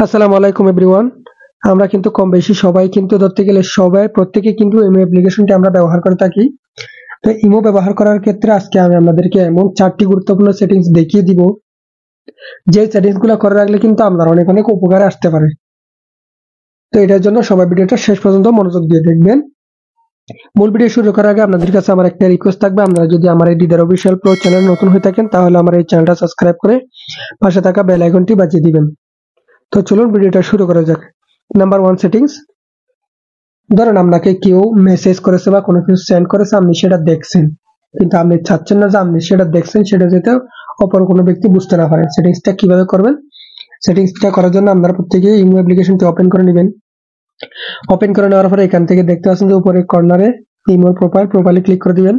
আসসালামু আলাইকুম এভরিওয়ান। আমরা কিন্তু কম বেশি সবাই কিন্তু ধরতে গেলে সবাই প্রত্যেকে কিন্তু ইমো অ্যাপ্লিকেশনটি আমরা ব্যবহার করে থাকি। তো ইমো ব্যবহার করার ক্ষেত্রে আজকে আমি আপনাদেরকে এমন 4টি গুরুত্বপূর্ণ সেটিংস দেখিয়ে দিব, যে সেটিংসগুলো করে রাখলে কিন্তু আপনার অনেক অনেক উপকারে আসতে পারে। তো এটার জন্য সবাই ভিডিওটা শেষ পর্যন্ত মনোযোগ দিয়ে দেখবেন। মূল ভিডিও শুরু করার আগে আপনাদের কাছে আমার একটা রিকোয়েস্ট থাকবে, আপনারা যদি আমার এই দিদার অফিসিয়াল প্রো চ্যানেল নতুন হয়ে থাকেন তাহলে আমার এই চ্যানেলটা সাবস্ক্রাইব করে পাশে থাকা বেল আইকনটি বাজিয়ে দিবেন। তো চলুন ভিডিওটা শুরু করা যাক। Number 1 settings. ধরেন আপনাকে কেউ মেসেজ করেছে বা কোনো কিছু সেন্ড করেছে, আপনি সেটা দেখছেন, কিন্তু আপনি চাচ্ছেন না যে আপনি সেটা দেখছেন সেটা যাতে অপর কোনো ব্যক্তি বুঝতে না পারে। সেটিংসটা কিভাবে করবেন? সেটিংসটা করার জন্য আপনারা প্রত্যেকে ইমো অ্যাপ্লিকেশনটি ওপেন করে নেবেন। ওপেন করে নেওয়ার পরে এখান থেকে দেখতে পাচ্ছেন যে উপরে কর্নারে ইমোর প্রোফাইলে ক্লিক করে দিবেন।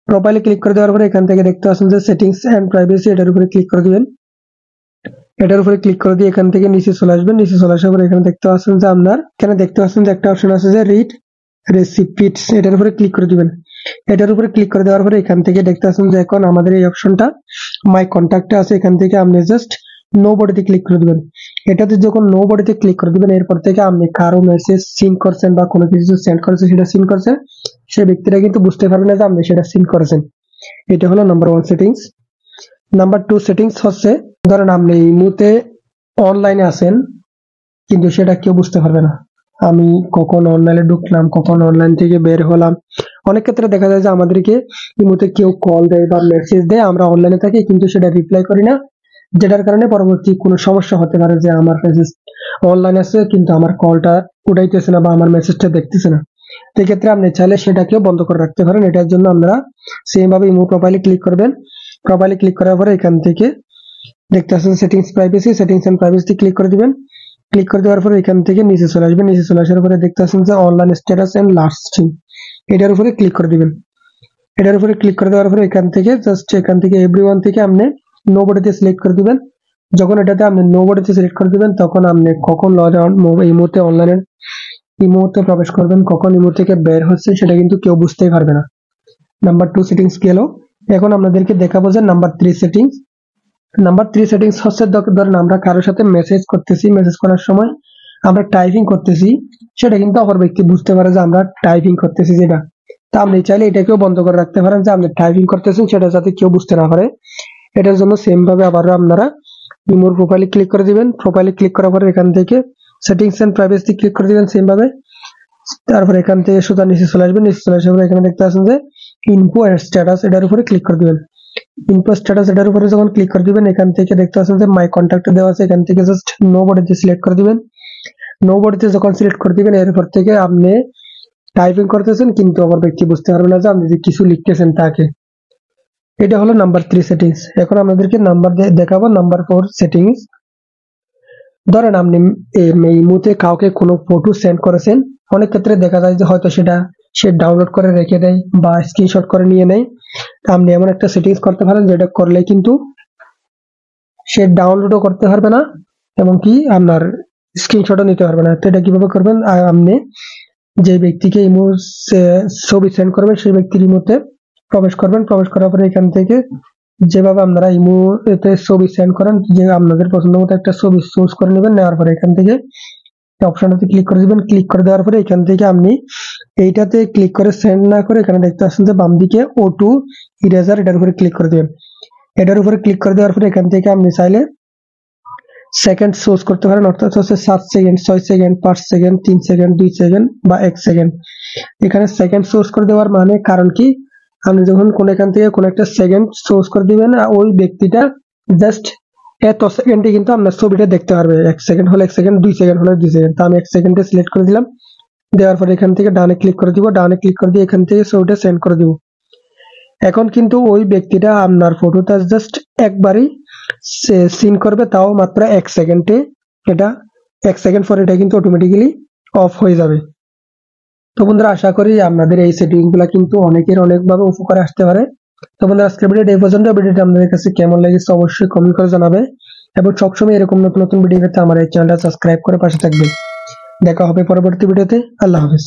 প্রোফাইলে ক্লিক করে দেওয়ার পরে এখান থেকে দেখতে পাচ্ছেন যে সেটিংস এন্ড প্রাইভেসি, এটার উপরে ক্লিক করে দিবেন। এটার উপরে ক্লিক করে দিয়ে এখান থেকে নিচে চলে আসবেন। নিচে চলে আসার পরে এখানে দেখতে পাচ্ছেন যে আপনার এখানে দেখতে পাচ্ছেন যে একটা অপশন আছে যে রিড রেসিপিটস, এটার উপরে ক্লিক করে দিবেন। এটার উপরে ক্লিক করে দেওয়ার পরে এখান থেকে দেখতে পাচ্ছেন যে এখন আমাদের এই অপশনটা মাই কন্ট্যাক্টে আছে। এখান থেকে আপনি জাস্ট নো বডিতে ক্লিক করে দিবেন। এটাতে যখন নো বডিতে ক্লিক করে দিবেন, এরপর থেকে আপনি কারো মেসেজ সিন করছেন বা কোনো কিছু সেন্ড করেছেন, সেটা সিন করছেন, সেই ব্যক্তিরা কিন্তু বুঝতে পারবে না যে আপনি সেটা সিন করেছেন। এটা হলো নাম্বার 1 সেটিংস। নাম্বার 2 সেটিংস হচ্ছে, ধরেন আপনি এই মুহূর্তে অনলাইনে আছেন কিন্তু সেটা কেউ বুঝতে পারবে না। আমি কখন অনলাইনে ঢুকলাম, কখন অনলাইন থেকে বের হলাম। অনেক ক্ষেত্রে দেখা যায় যে আমাদেরকে এই মুহূর্তে কেউ কল দেয় বা মেসেজ দেয়, আমরা অনলাইনে থাকি কিন্তু সেটা রিপ্লাই করি না, যেটার কারণে পরবর্তী কোনো সমস্যা হতে পারে যে আমার মেসেজ অনলাইন আছে কিন্তু আমার কলটা উঠাইতেছে না বা আমার মেসেজটা দেখতেছে না। সেক্ষেত্রে আপনি চাইলে সেটাকেও বন্ধ করে রাখতে পারেন। এটার জন্য আমরা সেম ভাবে ইমো প্রোফাইলে ক্লিক করবেন। প্রোফাইলে ক্লিক করার পরে এখান থেকে দেখতে পাচ্ছেন settings privacy, settings and privacy click করে দিবেন। ক্লিক করে দেওয়ার পরে এখান থেকে নিচে চলে আসবেন। নিচে চলে আসার পরে দেখতে পাচ্ছেন যে online status and last seen, এটার উপরে ক্লিক করে দিবেন। এটার উপরে ক্লিক করে দেওয়ার পরে এখান থেকে জাস্ট এখান থেকে এভরিওয়ান থেকে আপনি নো বডিতে সিলেক্ট করে দিবেন। যখন এটাতে আপনি নো বডিতে সিলেক্ট করে দিবেন, তখন আপনি কখন লগ আউট এই মুহূর্তে অনলাইনে এই মুহূর্তে প্রবেশ করবেন, কখন এই মুহূর্তে থেকে বের হচ্ছে, সেটা কিন্তু কেউ বুঝতেই পারবে না। নাম্বার 2 সেটিংস গেল। এখন আপনাদেরকে দেখাবো যে নাম্বার 3 সেটিংস। নাম্বার 3 সেটিংস হচ্ছে, ধরেন আমরা কারোর সাথে মেসেজ করতেছি, মেসেজ করার সময় আমরা টাইপিং করতেছি, সেটা কিন্তু অপর ব্যক্তি বুঝতে পারে যে আমরা টাইপিং করতেছি যেটা। তা আপনি চাইলে এটাকেও বন্ধ করে রাখতে পারেন যে আপনি টাইপিং করতেছেন, সেটা যাতে কেউ বুঝতে না পারে। এটার জন্য সেম ভাবে আবারও আপনারা ইমোর প্রোফাইলে ক্লিক করে দিবেন। প্রোফাইলে ক্লিক করার পরে এখান থেকে সেটিংস এন্ড প্রাইভেসি ক্লিক করে দিবেন সেম ভাবে। তারপর এখান থেকে সোজা নিচে চলে আসবেন। নিচে চলে আসার পরে এখানে দেখতে পাচ্ছেন যে ইনফো এন্ড স্ট্যাটাস, এটার উপরে ক্লিক করে দিবেন। ইনফো স্ট্যাটাস এটার উপরে যখন ক্লিক করে দিবেন, এখান থেকে দেখতে পাচ্ছেন যে মাই কন্ট্যাক্টে দেওয়া আছে, এখান থেকে জাস্ট নো বডিতে সিলেক্ট করে দিবেন। নো বডিতে যখন সিলেক্ট করে দিবেন, এরপর থেকে আপনি টাইপিং করতেছেন কিন্তু অপর ব্যক্তি বুঝতে পারবে না যে আপনি যে কিছু লিখতেছেন তাকে। এটা হলো নাম্বার 3 সেটিংস। এখন আপনাদেরকে নাম্বার দেখাবো নাম্বার 4 সেটিংস। ধরেন আপনি এই মুহূর্তে কাউকে কোনো ফটো সেন্ড করেছেন, অনেক ক্ষেত্রে দেখা যায় যে হয়তো সেটা সে ডাউনলোড করে রেখে দেয় বা স্ক্রিনশট করে নিয়ে নেয়। আপনি এমন একটা সেটিংস করতে পারেন যেটা করলে কিন্তু সে ডাউনলোডও করতে পারবে না এবং কি আপনার স্ক্রিনশটও নিতে পারবে না। তো এটা কিভাবে করবেন? আপনি যে ব্যক্তিকে ইমো ছবি সেন্ড করবেন সেই ব্যক্তির ইমোতে প্রবেশ করবেন। প্রবেশ করার পরে এখান থেকে যেভাবে আপনারা ইমো এতে ছবি সেন্ড করেন, যে আপনাদের পছন্দ মতো একটা ছবি চুজ করে নেবেন। নেওয়ার পরে এখান থেকে অপশনটাতে ক্লিক করে দিবেন। ক্লিক করে দেওয়ার পরে এখান থেকে আপনি এইটাতে ক্লিক করে সেন্ড না করে এখানে দেখতে পাচ্ছেন যে বাম দিকে O2 ইরেজার, এটার উপরে ক্লিক করে দিবেন। এটার উপরে ক্লিক করে দেওয়ার পরে এখান থেকে আপনি চাইলে সেকেন্ড চুজ করতে পারেন, অর্থাৎ হচ্ছে 7 second, 6 second, 5 second, 3 second, 2 second বা 1 সেকেন্ড। এখানে সেকেন্ড চুজ করে দেওয়ার মানে কারণ কি, আপনি যখন কোন এখান থেকে কোন একটা সেকেন্ড চুজ করে দিবেন, ওই ব্যক্তিটা জাস্ট এত সেকেন্ডে কিন্তু আপনার ছবিটা দেখতে পারবে। 1 সেকেন্ড হলে 1 সেকেন্ড, 2 সেকেন্ড হলে 2 সেকেন্ড। তো আমি 1 সেকেন্ডে সিলেক্ট করে দিলাম। দেওয়ার পরে এখান থেকে ডানে ক্লিক করে দিব। ডানে ক্লিক করে দিয়ে এখান থেকে ছবিটা সেন্ড করে দিব। এখন কিন্তু ওই ব্যক্তিটা আপনার ফটোটা জাস্ট একবারই সিন করবে, তাও মাত্র 1 সেকেন্ডে। এটা 1 সেকেন্ড পরে এটা কিন্তু অটোমেটিক্যালি অফ হয়ে যাবে। তো বন্ধুরা, আশা করি আপনাদের এই সেটিং গুলা কিন্তু অনেকের অনেকভাবে উপকারে আসতে পারে। তো বন্ধুরা, আজকের ভিডিওটা এই পর্যন্ত। ভিডিওটা আপনাদের কাছে কেমন লেগেছে অবশ্যই কমেন্ট করে জানাবে এবং সবসময় এরকম নতুন নতুন ভিডিও পেতে আমার এই চ্যানেলটা সাবস্ক্রাইব করে পাশে থাকবেন। দেখা হবে পরবর্তী ভিডিওতে। আল্লাহ হাফেজ।